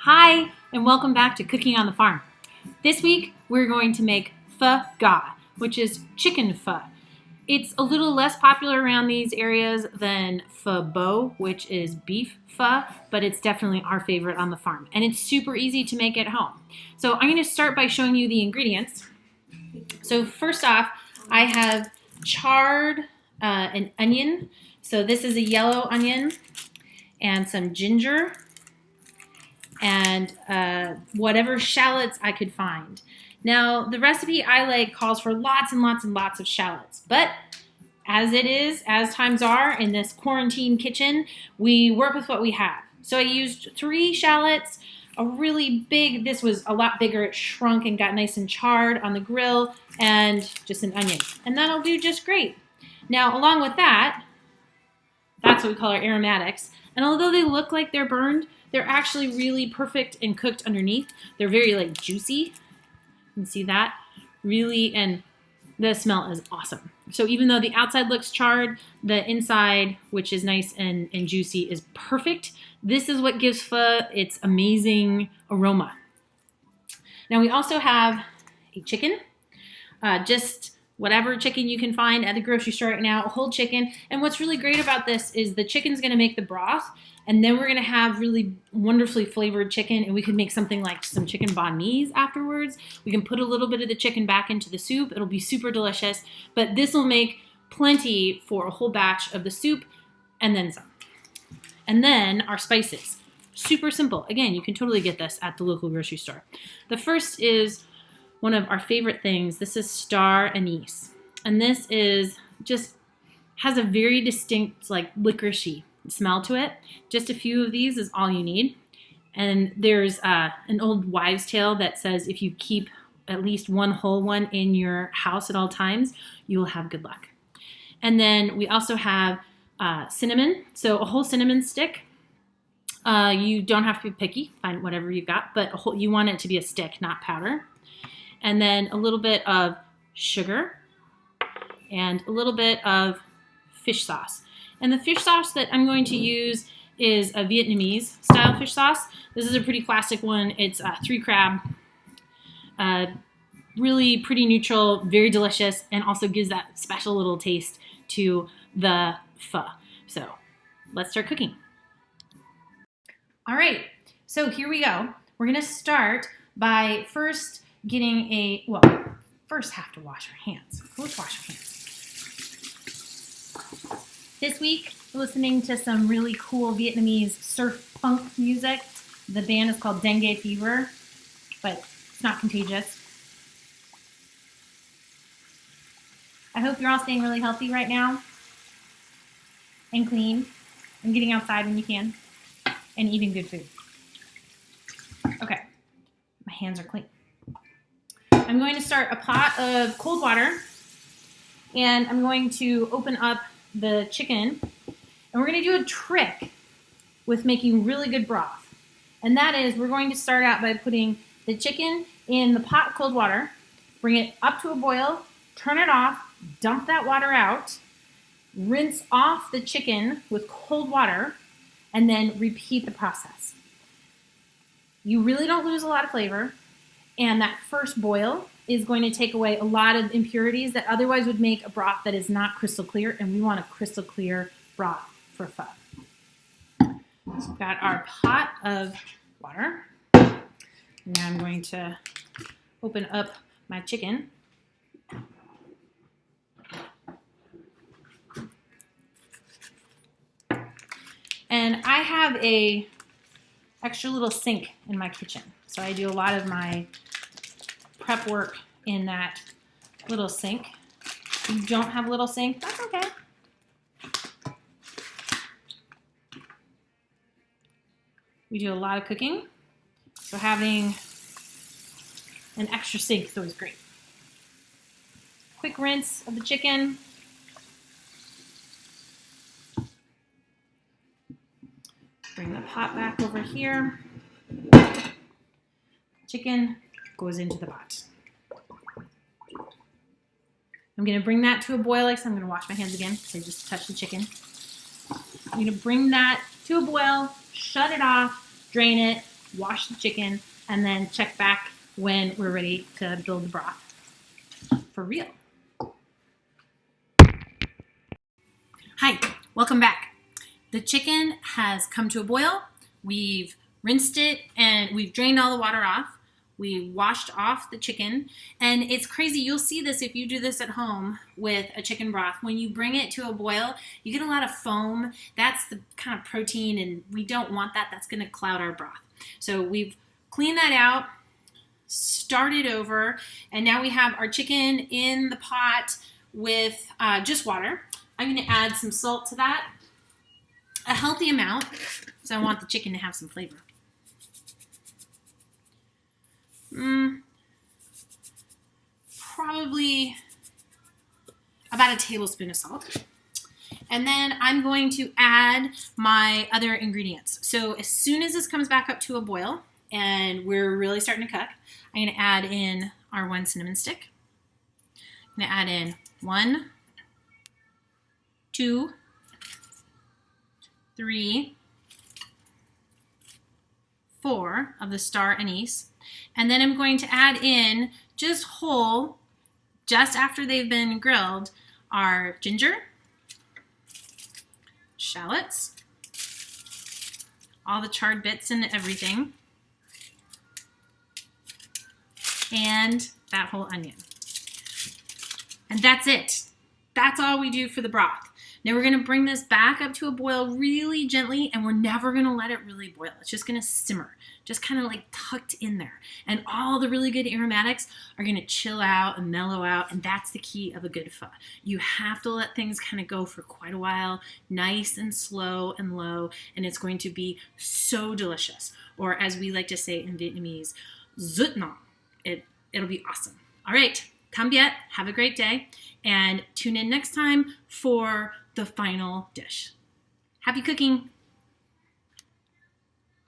Hi, and welcome back to Cooking on the Farm. This week, we're going to make Pho Ga, which is chicken pho. It's a little less popular around these areas than Pho Bo, which is beef pho, but it's definitely our favorite on the farm. And it's super easy to make at home. So I'm going to start by showing you the ingredients. So first off, I have charred an onion. So this is a yellow onion, and some ginger, and whatever shallots I could find. Now, the recipe I like calls for lots and lots and lots of shallots, but as times are in this quarantine kitchen, we work with what we have. So I used 3 shallots, a really big, this was a lot bigger, it shrunk and got nice and charred on the grill, and just an onion. And that'll do just great. Now, along with that, that's what we call our aromatics. And although they look like they're burned, they're actually really perfect and cooked underneath. They're very juicy. You can see that really, and the smell is awesome. So even though the outside looks charred, the inside, which is nice and juicy, is perfect. This is what gives pho its amazing aroma. Now we also have a chicken, just whatever chicken you can find at the grocery store right now, a whole chicken. And what's really great about this is the chicken's gonna make the broth, and then we're gonna have really wonderfully flavored chicken, and we could make something like some chicken banh mi's afterwards. We can put a little bit of the chicken back into the soup. It'll be super delicious, but this will make plenty for a whole batch of the soup and then some. And then our spices, super simple. Again, you can totally get this at the local grocery store. The first is one of our favorite things. This is star anise. And this is has a very distinct licoricey smell to it. Just a few of these is all you need. And there's an old wives' tale that says if you keep at least one whole one in your house at all times, you will have good luck. And then we also have cinnamon. So a whole cinnamon stick. You don't have to be picky, find whatever you've got, but you want it to be a stick, not powder. And then a little bit of sugar and a little bit of fish sauce. And the fish sauce that I'm going to use is a Vietnamese style fish sauce. This is a pretty classic one. It's 3 crab, really pretty neutral, very delicious, and also gives that special little taste to the pho. So let's start cooking. All right, so here we go. We're gonna start by first getting first have to wash our hands. Let's wash our hands. This week, we're listening to some really cool Vietnamese surf punk music. The band is called Dengue Fever, but it's not contagious. I hope you're all staying really healthy right now and clean and getting outside when you can and eating good food. Okay, my hands are clean. I'm going to start a pot of cold water, and I'm going to open up the chicken, and we're going to do a trick with making really good broth. And that is, we're going to start out by putting the chicken in the pot of cold water, bring it up to a boil, turn it off, dump that water out, rinse off the chicken with cold water, and then repeat the process. You really don't lose a lot of flavor. And that first boil is going to take away a lot of impurities that otherwise would make a broth that is not crystal clear, and we want a crystal clear broth for pho. So we've got our pot of water. Now I'm going to open up my chicken. And I have a extra little sink in my kitchen. So I do a lot of my prep work in that little sink. If you don't have a little sink, that's okay. We do a lot of cooking, so having an extra sink is always great. Quick rinse of the chicken. Bring the pot back over here. Chicken goes into the pot. I'm going to bring that to a boil. I'm going to wash my hands again because I just touched the chicken. I'm going to bring that to a boil, shut it off, drain it, wash the chicken, and then check back when we're ready to build the broth for real. Hi, welcome back. The chicken has come to a boil. We've rinsed it and we've drained all the water off. We washed off the chicken, and it's crazy. You'll see this if you do this at home with a chicken broth. When you bring it to a boil, you get a lot of foam. That's the kind of protein, and we don't want that. That's going to cloud our broth. So we've cleaned that out, started over, and now we have our chicken in the pot with just water. I'm going to add some salt to that, a healthy amount, because I want the chicken to have some flavor. Probably about a tablespoon of salt. And then I'm going to add my other ingredients. So as soon as this comes back up to a boil and we're really starting to cook, I'm going to add in our 1 cinnamon stick. I'm going to add in 1, 2, 3, 4 of the star anise. And then I'm going to add in just whole, just after they've been grilled, our ginger, shallots, all the charred bits and everything, and that whole onion. And that's it. That's all we do for the broth. Now we're going to bring this back up to a boil really gently, and we're never going to let it really boil. It's just going to simmer, just kind of like tucked in there. And all the really good aromatics are going to chill out and mellow out, and that's the key of a good pho. You have to let things kind of go for quite a while, nice and slow and low, and it's going to be so delicious. Or as we like to say in Vietnamese, rất ngon. It'll be awesome. All right, come Viet, have a great day, and tune in next time for the final dish. Happy cooking!